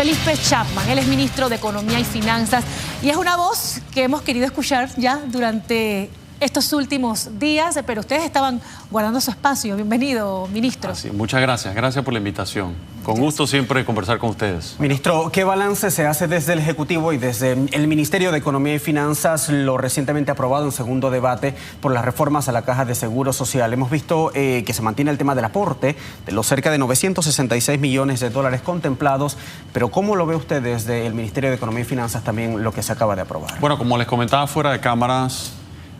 Felipe Chapman. Él es ministro de Economía y Finanzas y es una voz que hemos querido escuchar ya durante estos últimos días, pero ustedes estaban guardando su espacio. Bienvenido, ministro. Sí, muchas gracias. Gracias por la invitación. Con gusto siempre conversar con ustedes. Ministro, ¿qué balance se hace desde el Ejecutivo y desde el Ministerio de Economía y Finanzas lo recientemente aprobado en segundo debate por las reformas a la Caja de Seguro Social? Hemos visto que se mantiene el tema del aporte de los cerca de 966 millones de dólares contemplados, pero ¿cómo lo ve usted desde el Ministerio de Economía y Finanzas también lo que se acaba de aprobar? Bueno, como les comentaba fuera de cámaras,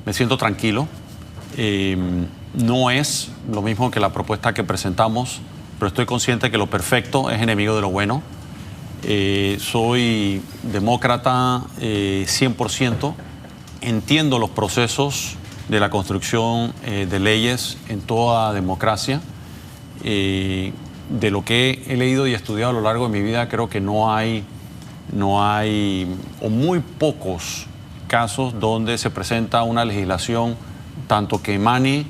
me siento tranquilo. No es lo mismo que la propuesta que presentamos, pero estoy consciente que lo perfecto es enemigo de lo bueno. Soy demócrata 100%. Entiendo los procesos de la construcción de leyes en toda democracia. De lo que he leído y estudiado a lo largo de mi vida, creo que no hay o muy pocos casos donde se presenta una legislación tanto que emane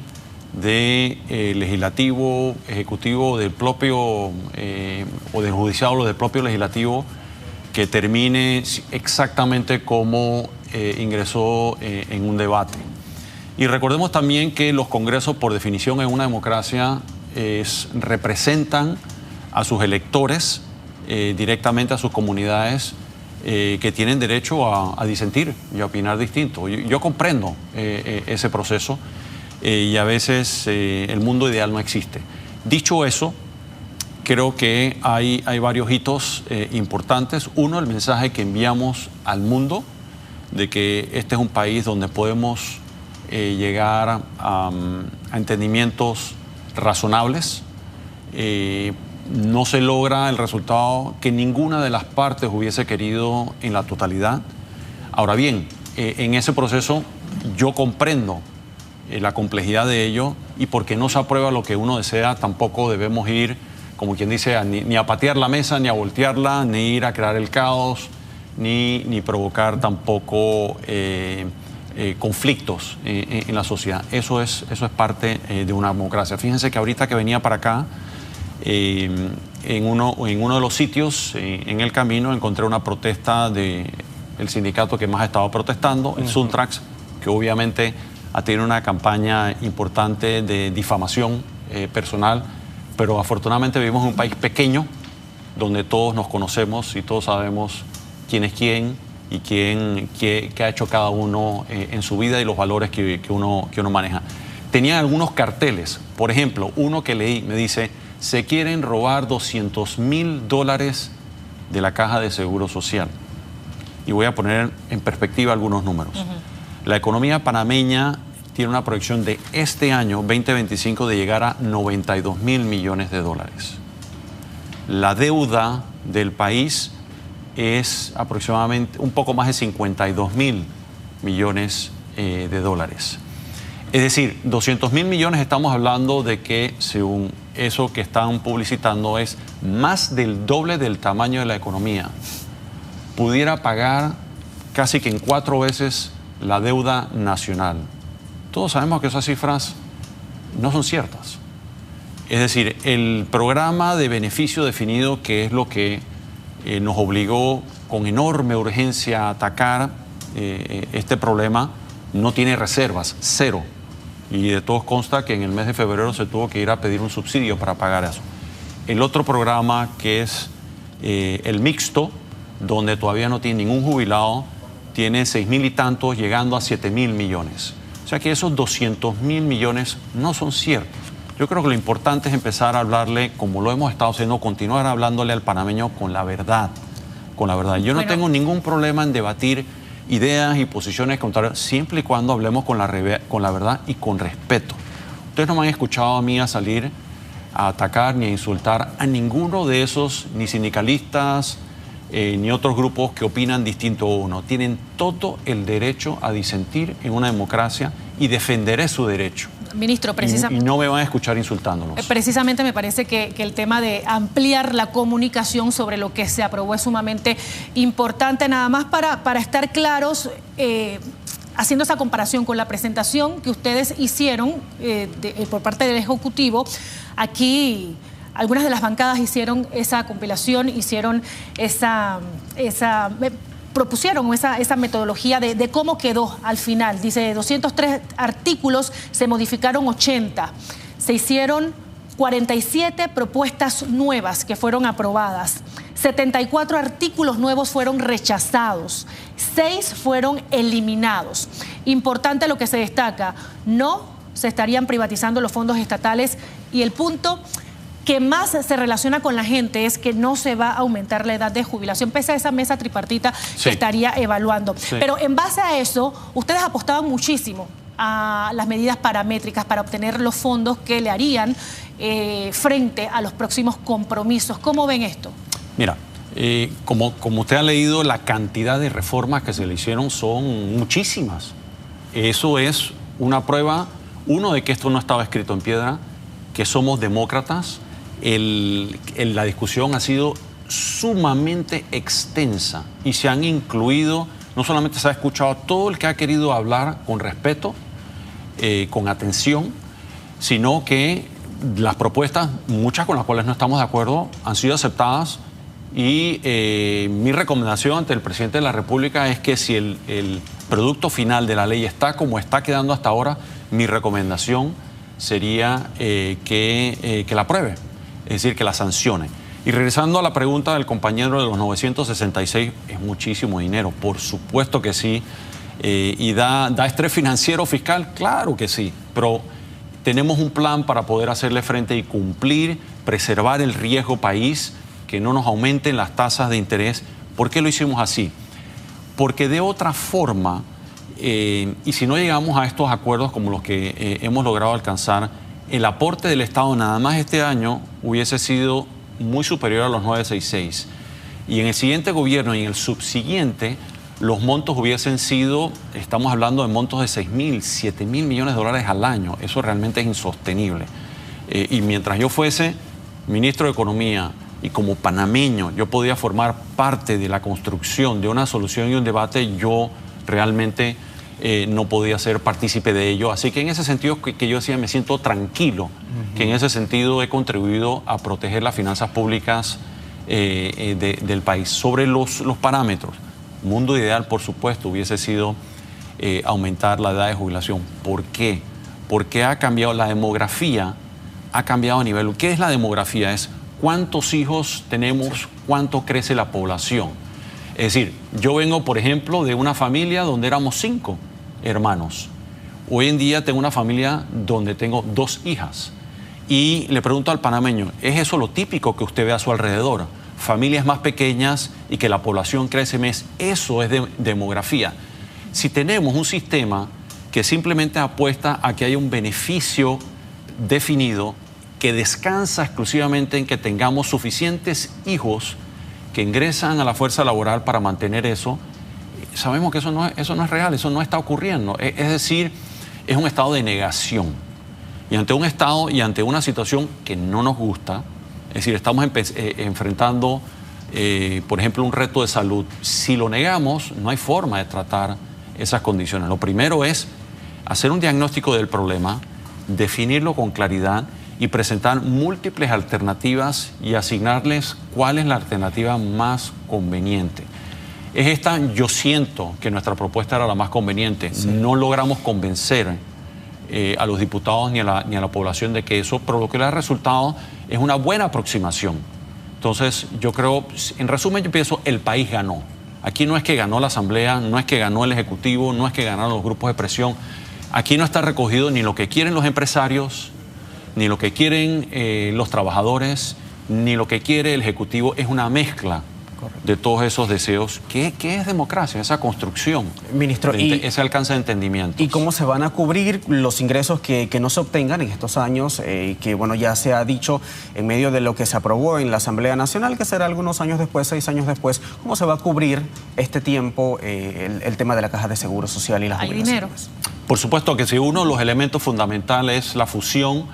de legislativo, ejecutivo, del propio o del judicial o del propio legislativo, que termine exactamente como ingresó en un debate. Y recordemos también que los congresos, por definición en una democracia, representan a sus electores directamente, a sus comunidades, que tienen derecho a disentir y a opinar distinto. Yo comprendo ese proceso y a veces el mundo ideal no existe. Dicho eso, creo que hay varios hitos importantes. Uno, el mensaje que enviamos al mundo de que este es un país donde podemos llegar a entendimientos razonables. No se logra el resultado que ninguna de las partes hubiese querido en la totalidad. Ahora bien, en ese proceso yo comprendo la complejidad de ello, y porque no se aprueba lo que uno desea, tampoco debemos ir, como quien dice, ni a patear la mesa, ni a voltearla, ni ir a crear el caos, ni provocar tampoco conflictos en la sociedad. Eso es parte de una democracia. Fíjense que ahorita que venía para acá, en uno de los sitios en el camino encontré una protesta del sindicato que más ha estado protestando, el Suntrax, que obviamente ha tenido una campaña importante de difamación personal, pero afortunadamente vivimos en un país pequeño donde todos nos conocemos y todos sabemos quién es quién y qué ha hecho cada uno en su vida y los valores que uno maneja. Tenían algunos carteles, por ejemplo, uno que leí me dice: se quieren robar $200.000 de la Caja de Seguro Social. Y voy a poner en perspectiva algunos números. La economía panameña tiene una proyección de este año, 2025, de llegar a $92.000 millones. La deuda del país es aproximadamente un poco más de $52.000 millones. Es decir, 200.000 millones, estamos hablando de que, según eso que están publicitando, es más del doble del tamaño de la economía. Pudiera pagar casi que en 4 veces la deuda nacional. Todos sabemos que esas cifras no son ciertas. Es decir, el programa de beneficio definido, que es lo que nos obligó con enorme urgencia a atacar este problema, no tiene reservas, cero. Y de todos consta que en el mes de febrero se tuvo que ir a pedir un subsidio para pagar eso. El otro programa, que es el mixto, donde todavía no tiene ningún jubilado, tiene 6.000 y tantos, llegando a 7.000 millones. O sea que esos 200.000 millones no son ciertos. Yo creo que lo importante es empezar a hablarle, como lo hemos estado haciendo, continuar hablándole al panameño con la verdad. Yo no tengo ningún problema en debatir ideas y posiciones contrarias, siempre y cuando hablemos con la verdad y con respeto. Ustedes no me han escuchado a mí a salir a atacar ni a insultar a ninguno de esos, ni sindicalistas, ni otros grupos que opinan distinto a uno. Tienen todo el derecho a disentir en una democracia y defenderé su derecho. Ministro, precisamente... Y no me van a escuchar insultándonos. Precisamente me parece que el tema de ampliar la comunicación sobre lo que se aprobó es sumamente importante. Nada más para estar claros, haciendo esa comparación con la presentación que ustedes hicieron por parte del Ejecutivo, aquí algunas de las bancadas hicieron esa compilación, propusieron esa metodología de cómo quedó al final. Dice, de 203 artículos se modificaron 80. Se hicieron 47 propuestas nuevas que fueron aprobadas. 74 artículos nuevos fueron rechazados. 6 fueron eliminados. Importante lo que se destaca, no se estarían privatizando los fondos estatales, y el punto que más se relaciona con la gente es que no se va a aumentar la edad de jubilación, pese a esa mesa tripartita que estaría evaluando. Sí. Pero en base a eso, ustedes apostaban muchísimo a las medidas paramétricas para obtener los fondos que le harían frente a los próximos compromisos. ¿Cómo ven esto? Mira, como usted ha leído, la cantidad de reformas que se le hicieron son muchísimas. Eso es una prueba, uno, de que esto no estaba escrito en piedra, que somos demócratas. La discusión ha sido sumamente extensa y se han incluido, no solamente se ha escuchado a todo el que ha querido hablar con respeto, con atención, sino que las propuestas, muchas con las cuales no estamos de acuerdo, han sido aceptadas, y mi recomendación ante el presidente de la República es que si el producto final de la ley está como está quedando hasta ahora, mi recomendación sería que la apruebe, es decir, que la sancione. Y regresando a la pregunta del compañero de los 966, es muchísimo dinero, por supuesto que sí. ¿Y da estrés financiero fiscal? Claro que sí, pero tenemos un plan para poder hacerle frente y cumplir, preservar el riesgo país, que no nos aumenten las tasas de interés. ¿Por qué lo hicimos así? Porque de otra forma, y si no llegamos a estos acuerdos como los que hemos logrado alcanzar, el aporte del Estado nada más este año hubiese sido muy superior a los 966. Y en el siguiente gobierno y en el subsiguiente, los montos hubiesen sido, estamos hablando de montos de 6.000, 7.000 millones de dólares al año. Eso realmente es insostenible. Y mientras yo fuese ministro de Economía y como panameño yo podía formar parte de la construcción de una solución y un debate, yo realmente no podía ser partícipe de ello. Así que en ese sentido que yo decía, me siento tranquilo, que en ese sentido he contribuido a proteger las finanzas públicas del país. Sobre los parámetros, mundo ideal, por supuesto, hubiese sido aumentar la edad de jubilación. ¿Por qué? Porque ha cambiado la demografía, ha cambiado a nivel. ¿Qué es la demografía? Es cuántos hijos tenemos, cuánto crece la población. Es decir, yo vengo, por ejemplo, de una familia donde éramos 5 hermanos. Hoy en día tengo una familia donde tengo 2 hijas. Y le pregunto al panameño, ¿es eso lo típico que usted ve a su alrededor? Familias más pequeñas y que la población crece más. Eso es demografía. Si tenemos un sistema que simplemente apuesta a que haya un beneficio definido, que descansa exclusivamente en que tengamos suficientes hijos que ingresan a la fuerza laboral para mantener eso, sabemos que eso no es real, eso no está ocurriendo. Es decir, es un estado de negación. Y ante un estado y ante una situación que no nos gusta, es decir, estamos enfrentando, por ejemplo, un reto de salud. Si lo negamos, no hay forma de tratar esas condiciones. Lo primero es hacer un diagnóstico del problema, definirlo con claridad y presentar múltiples alternativas y asignarles cuál es la alternativa más conveniente. Es esta, yo siento que nuestra propuesta era la más conveniente. Sí. No logramos convencer a los diputados ni a la población de que eso, pero lo que le ha resultado es una buena aproximación. Entonces, yo creo, en resumen, yo pienso, el país ganó. Aquí no es que ganó la Asamblea, no es que ganó el Ejecutivo, no es que ganaron los grupos de presión. Aquí no está recogido ni lo que quieren los empresarios, ni lo que quieren los trabajadores, ni lo que quiere el Ejecutivo. Es una mezcla. Correcto. De todos esos deseos. ¿Qué es democracia? Esa construcción. Ministro, ese alcance de entendimiento. ¿Y cómo se van a cubrir los ingresos que no se obtengan en estos años? Que bueno, ya se ha dicho en medio de lo que se aprobó en la Asamblea Nacional, que será algunos años después, 6 años después. ¿Cómo se va a cubrir este tiempo el tema de la Caja de Seguro Social y las jubilaciones? ¿Hay dinero? Por supuesto que si uno de los elementos fundamentales es la fusión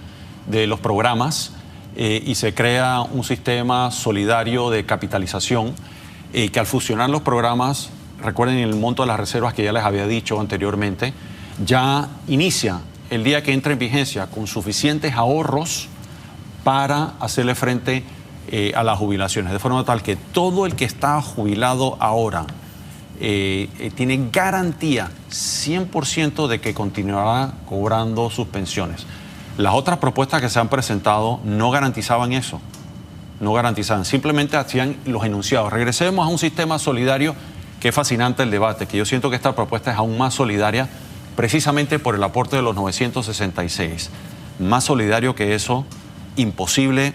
de los programas, y se crea un sistema solidario de capitalización que al fusionar los programas, recuerden el monto de las reservas que ya les había dicho anteriormente, ya inicia el día que entra en vigencia con suficientes ahorros para hacerle frente a las jubilaciones, de forma tal que todo el que está jubilado ahora tiene garantía 100% de que continuará cobrando sus pensiones. Las otras propuestas que se han presentado no garantizaban eso, no garantizaban, simplemente hacían los enunciados. Regresemos a un sistema solidario, que es fascinante el debate, que yo siento que esta propuesta es aún más solidaria, precisamente por el aporte de los 966. Más solidario que eso, imposible,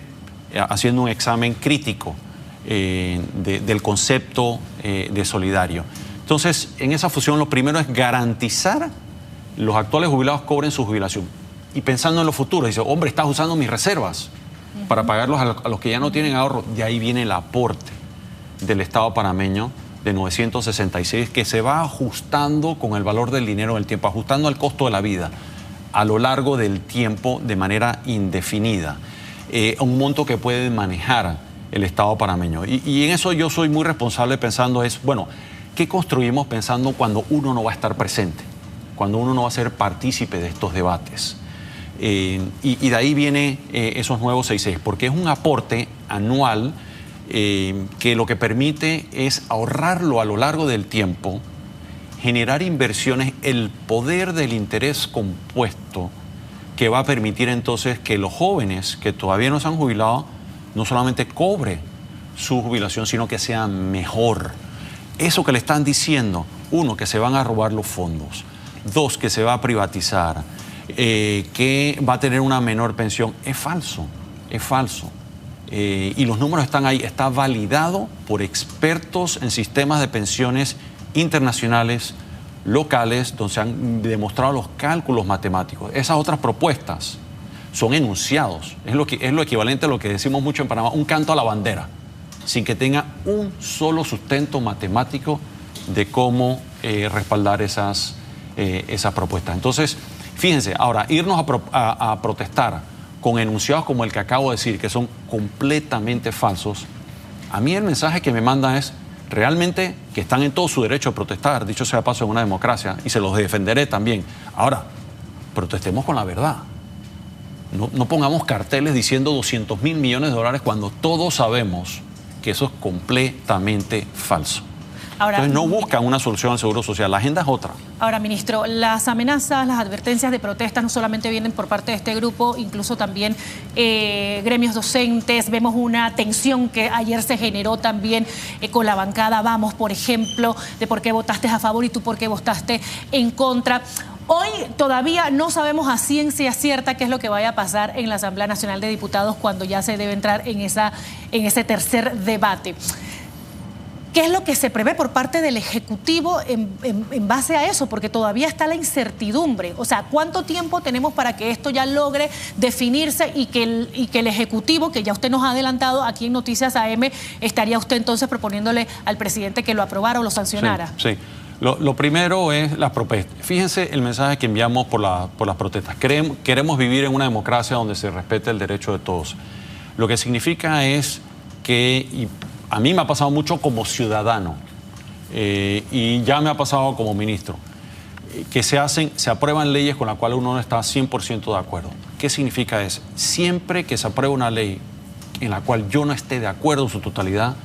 haciendo un examen crítico del concepto de solidario. Entonces, en esa fusión lo primero es garantizar los actuales jubilados cobren su jubilación. Y pensando en lo futuro, dice, hombre, estás usando mis reservas para pagarlos a los que ya no tienen ahorro. De ahí viene el aporte del Estado panameño de 966, que se va ajustando con el valor del dinero en el tiempo, ajustando al costo de la vida a lo largo del tiempo de manera indefinida. Un monto que puede manejar el Estado panameño. Y en eso yo soy muy responsable pensando bueno, ¿qué construimos pensando cuando uno no va a estar presente? Cuando uno no va a ser partícipe de estos debates. Y de ahí viene esos nuevos 66, porque es un aporte anual que lo que permite es ahorrarlo a lo largo del tiempo, generar inversiones, el poder del interés compuesto que va a permitir entonces que los jóvenes que todavía no se han jubilado no solamente cobre su jubilación, sino que sea mejor. Eso que le están diciendo, uno, que se van a robar los fondos, dos, que se va a privatizar, que va a tener una menor pensión, es falso, es falso. Y los números están ahí, está validado por expertos en sistemas de pensiones internacionales, locales, donde se han demostrado los cálculos matemáticos. Esas otras propuestas son enunciados, es lo equivalente a lo que decimos mucho en Panamá, un canto a la bandera, sin que tenga un solo sustento matemático de cómo respaldar esas propuestas. Entonces, fíjense, ahora, irnos a protestar con enunciados como el que acabo de decir, que son completamente falsos, a mí el mensaje que me manda es realmente que están en todo su derecho a protestar, dicho sea paso, en una democracia, y se los defenderé también. Ahora, protestemos con la verdad. No pongamos carteles diciendo 200.000 millones de dólares cuando todos sabemos que eso es completamente falso. Ahora, entonces no buscan una solución al Seguro Social, la agenda es otra. Ahora, ministro, las amenazas, las advertencias de protestas no solamente vienen por parte de este grupo, incluso también gremios docentes. Vemos una tensión que ayer se generó también con la bancada Vamos, por ejemplo, de por qué votaste a favor y tú por qué votaste en contra. Hoy todavía no sabemos a ciencia cierta qué es lo que vaya a pasar en la Asamblea Nacional de Diputados cuando ya se debe entrar en ese tercer debate. ¿Qué es lo que se prevé por parte del Ejecutivo en base a eso? Porque todavía está la incertidumbre. O sea, ¿cuánto tiempo tenemos para que esto ya logre definirse y que el Ejecutivo, que ya usted nos ha adelantado aquí en Noticias AM, estaría usted entonces proponiéndole al presidente que lo aprobara o lo sancionara? Sí. Lo primero es las protestas. Fíjense el mensaje que enviamos por las protestas. Queremos vivir en una democracia donde se respete el derecho de todos. Lo que significa es que... A mí me ha pasado mucho como ciudadano y ya me ha pasado como ministro, que se aprueban leyes con las cuales uno no está 100% de acuerdo. ¿Qué significa eso? Siempre que se aprueba una ley en la cual yo no esté de acuerdo en su totalidad,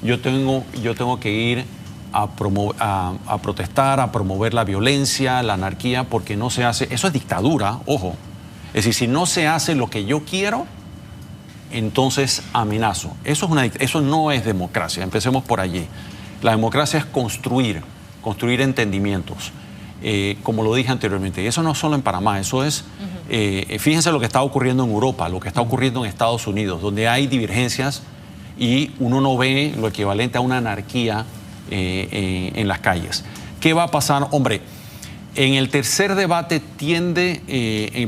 yo tengo que ir a protestar, a promover la violencia, la anarquía, porque no se hace, eso es dictadura, ojo. Es decir, si no se hace lo que yo quiero, entonces amenazo. Eso no es democracia, empecemos por allí. La democracia es construir entendimientos, como lo dije anteriormente. Y eso no es solo en Panamá, eso es, fíjense lo que está ocurriendo en Europa, lo que está ocurriendo en Estados Unidos, donde hay divergencias y uno no ve lo equivalente a una anarquía en las calles. ¿Qué va a pasar? Hombre, en el tercer debate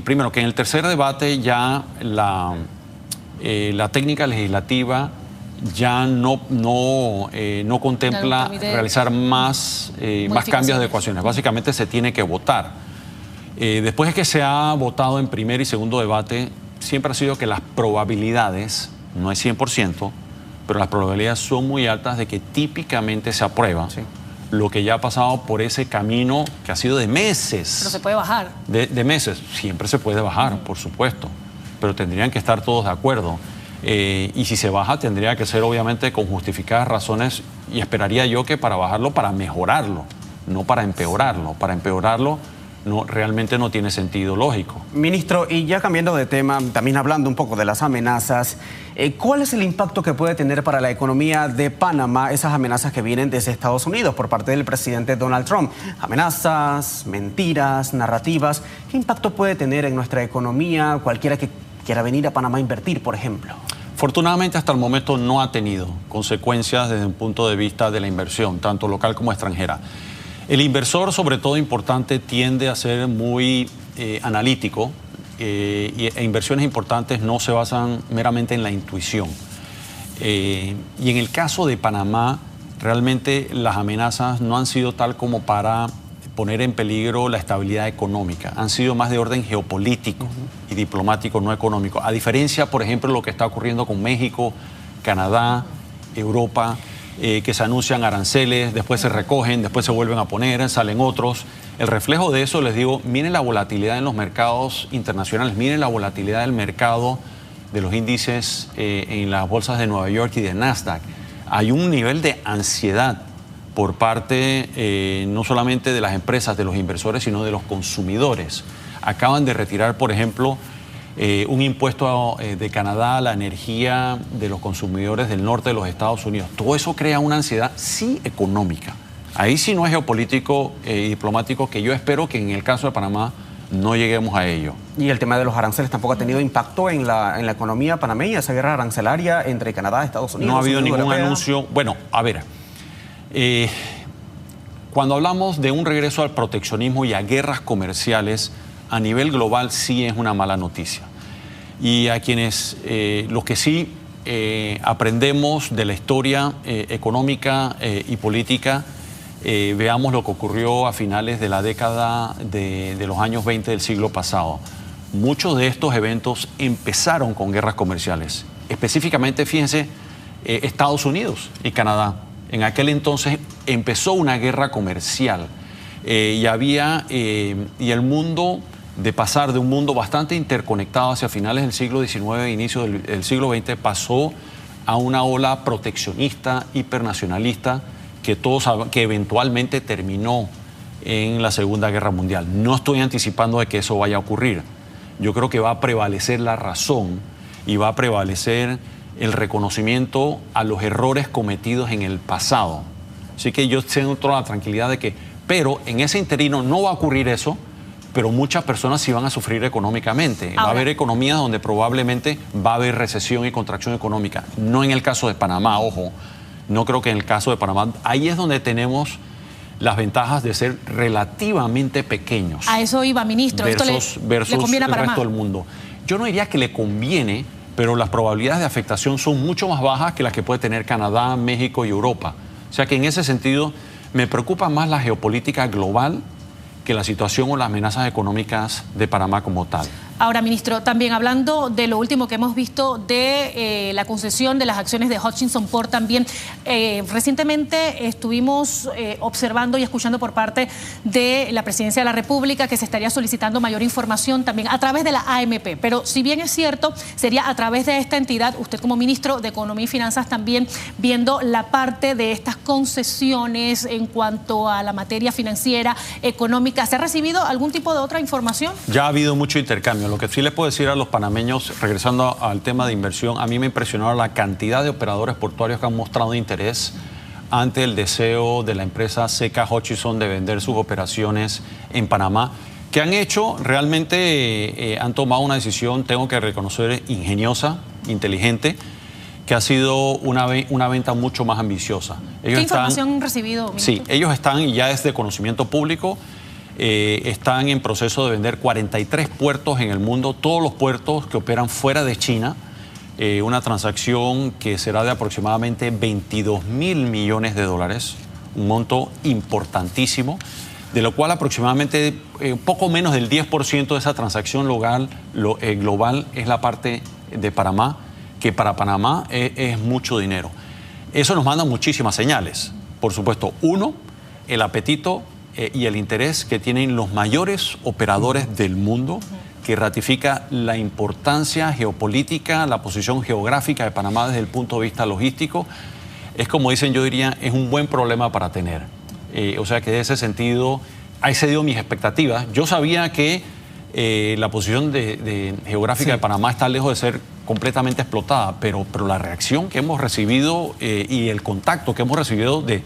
primero que en el tercer debate ya la técnica legislativa ya no contempla realizar más cambios de ecuaciones. Básicamente se tiene que votar. Después de que se ha votado en primer y segundo debate, siempre ha sido que las probabilidades, no es 100%, pero las probabilidades son muy altas de que típicamente se aprueba. Sí. Lo que ya ha pasado por ese camino que ha sido de meses. Pero se puede bajar. De meses. Siempre se puede bajar, por supuesto. pero tendrían que estar todos de acuerdo. Y si se baja, tendría que ser obviamente con justificadas razones, y esperaría yo que para bajarlo, para mejorarlo, no para empeorarlo. Para empeorarlo realmente no tiene sentido lógico. Ministro, y ya cambiando de tema, también hablando un poco de las amenazas, ¿cuál es el impacto que puede tener para la economía de Panamá esas amenazas que vienen desde Estados Unidos por parte del presidente Donald Trump? Amenazas, mentiras, narrativas. ¿Qué impacto puede tener en nuestra economía cualquiera que quiera venir a Panamá a invertir, por ejemplo? Afortunadamente, hasta el momento no ha tenido consecuencias desde un punto de vista de la inversión, tanto local como extranjera. El inversor, sobre todo importante, tiende a ser muy analítico, e inversiones importantes no se basan meramente en la intuición. Y en el caso de Panamá, realmente las amenazas no han sido tal como para poner en peligro la estabilidad económica, han sido más de orden geopolítico y diplomático, no económico. A diferencia, por ejemplo, de lo que está ocurriendo con México, Canadá, Europa, que se anuncian aranceles, después se recogen, después se vuelven a poner, salen otros. El reflejo de eso, les digo, miren la volatilidad en los mercados internacionales, miren la volatilidad del mercado de los índices en las bolsas de Nueva York y de Nasdaq. Hay un nivel de ansiedad por parte no solamente de las empresas, de los inversores, sino de los consumidores. Acaban de retirar, por ejemplo, un impuesto de Canadá a la energía de los consumidores del norte de los Estados Unidos. Todo eso crea una ansiedad, sí, económica. Ahí sí no es geopolítico y diplomático, que yo espero que en el caso de Panamá no lleguemos a ello. Y el tema de los aranceles tampoco ha tenido impacto en la economía panameña, esa guerra arancelaria entre Canadá y Estados Unidos. No ha habido ningún anuncio. Bueno, a ver, cuando hablamos de un regreso al proteccionismo y a guerras comerciales, a nivel global sí es una mala noticia. Y a quienes, los que sí aprendemos de la historia económica y política, veamos lo que ocurrió a finales de la década de los años 20 del siglo pasado. Muchos de estos eventos empezaron con guerras comerciales. Específicamente, fíjense, Estados Unidos y Canadá. En aquel entonces empezó una guerra comercial y el mundo, de pasar de un mundo bastante interconectado hacia finales del siglo XIX e inicio del siglo XX, pasó a una ola proteccionista, hipernacionalista, que eventualmente terminó en la Segunda Guerra Mundial. No estoy anticipando de que eso vaya a ocurrir. Yo creo que va a prevalecer la razón y va a prevalecer el reconocimiento a los errores cometidos en el pasado. Así que yo siento la tranquilidad de que, pero en ese interino no va a ocurrir eso, pero muchas personas sí van a sufrir económicamente. Ahora, va a haber economías donde probablemente va a haber recesión y contracción económica. No en el caso de Panamá, ojo, no creo que en el caso de Panamá. Ahí es donde tenemos las ventajas de ser relativamente pequeños. A eso iba, ministro. Versus ¿Le conviene a el resto del mundo. Yo no diría que le conviene, pero las probabilidades de afectación son mucho más bajas que las que puede tener Canadá, México y Europa. O sea que en ese sentido me preocupa más la geopolítica global que la situación o las amenazas económicas de Panamá como tal. Ahora, ministro, también hablando de lo último que hemos visto de la concesión de las acciones de Hutchison Port, también recientemente estuvimos observando y escuchando por parte de la Presidencia de la República que se estaría solicitando mayor información también a través de la AMP. Pero si bien es cierto, sería a través de esta entidad, usted como ministro de Economía y Finanzas también viendo la parte de estas concesiones en cuanto a la materia financiera, económica. ¿Se ha recibido algún tipo de otra información? Ya ha habido mucho intercambio. Lo que sí les puedo decir a los panameños, regresando al tema de inversión, a mí me impresionó la cantidad de operadores portuarios que han mostrado interés ante el deseo de la empresa CK Hutchison de vender sus operaciones en Panamá, que han hecho, realmente han tomado una decisión, tengo que reconocer, ingeniosa, inteligente, que ha sido una venta mucho más ambiciosa. ¿Qué información han recibido, ministro? Sí, ellos están, y ya es de conocimiento público, están en proceso de vender 43 puertos en el mundo, todos los puertos que operan fuera de China, una transacción que será de aproximadamente 22.000 millones de dólares, un monto importantísimo, de lo cual aproximadamente poco menos del 10% de esa transacción global es la parte de Panamá, que para Panamá es mucho dinero. Eso nos manda muchísimas señales. Por supuesto, uno, el apetito y el interés que tienen los mayores operadores del mundo que ratifica la importancia geopolítica, la posición geográfica de Panamá desde el punto de vista logístico. Es como dicen, yo diría, es un buen problema para tener. O sea que en ese sentido ha excedido mis expectativas. Yo sabía que la posición geográfica de Panamá está lejos de ser completamente explotada, pero la reacción que hemos recibido y el contacto que hemos recibido de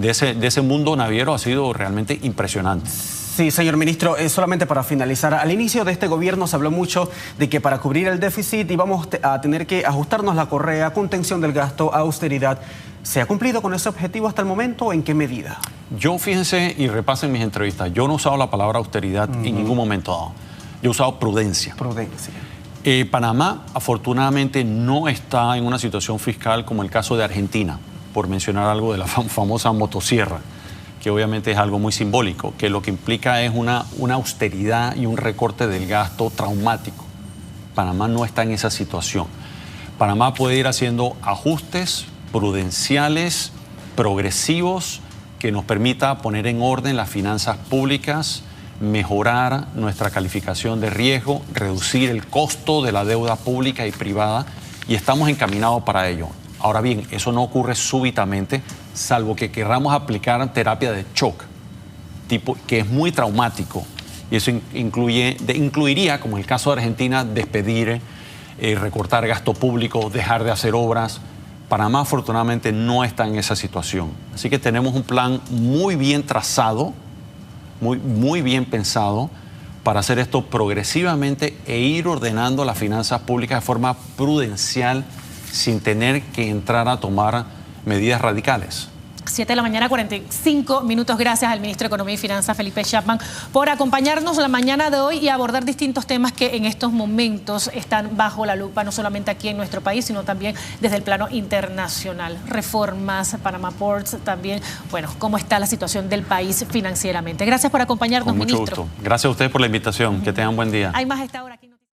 ese mundo naviero ha sido realmente impresionante. Sí, señor ministro, solamente para finalizar, al inicio de este gobierno se habló mucho de que para cubrir el déficit íbamos a tener que ajustarnos la correa, contención del gasto, austeridad. ¿Se ha cumplido con ese objetivo hasta el momento? ¿En qué medida? Yo, fíjense y repasen mis entrevistas, yo no he usado la palabra austeridad en ningún momento dado. Yo he usado prudencia. Prudencia. Panamá, afortunadamente, no está en una situación fiscal como el caso de Argentina, por mencionar algo de la famosa motosierra, que obviamente es algo muy simbólico, que lo que implica es una austeridad y un recorte del gasto traumático. Panamá no está en esa situación. Panamá puede ir haciendo ajustes prudenciales, progresivos, que nos permita poner en orden las finanzas públicas, mejorar nuestra calificación de riesgo, reducir el costo de la deuda pública y privada, y estamos encaminados para ello. Ahora bien, eso no ocurre súbitamente, salvo que querramos aplicar terapia de shock, que es muy traumático, y eso incluiría, como en el caso de Argentina, despedir, recortar gasto público, dejar de hacer obras. Panamá, afortunadamente, no está en esa situación. Así que tenemos un plan muy bien trazado, muy bien pensado, para hacer esto progresivamente e ir ordenando las finanzas públicas de forma prudencial, sin tener que entrar a tomar medidas radicales. 7 de la mañana, 45 minutos. Gracias al ministro de Economía y Finanzas, Felipe Chapman, por acompañarnos la mañana de hoy y abordar distintos temas que en estos momentos están bajo la lupa, no solamente aquí en nuestro país, sino también desde el plano internacional. Reformas, Panama Ports, también, bueno, cómo está la situación del país financieramente. Gracias por acompañarnos, Con mucho ministro. gusto. Gracias a ustedes por la invitación. Que tengan buen día. Hay más a esta hora aquí.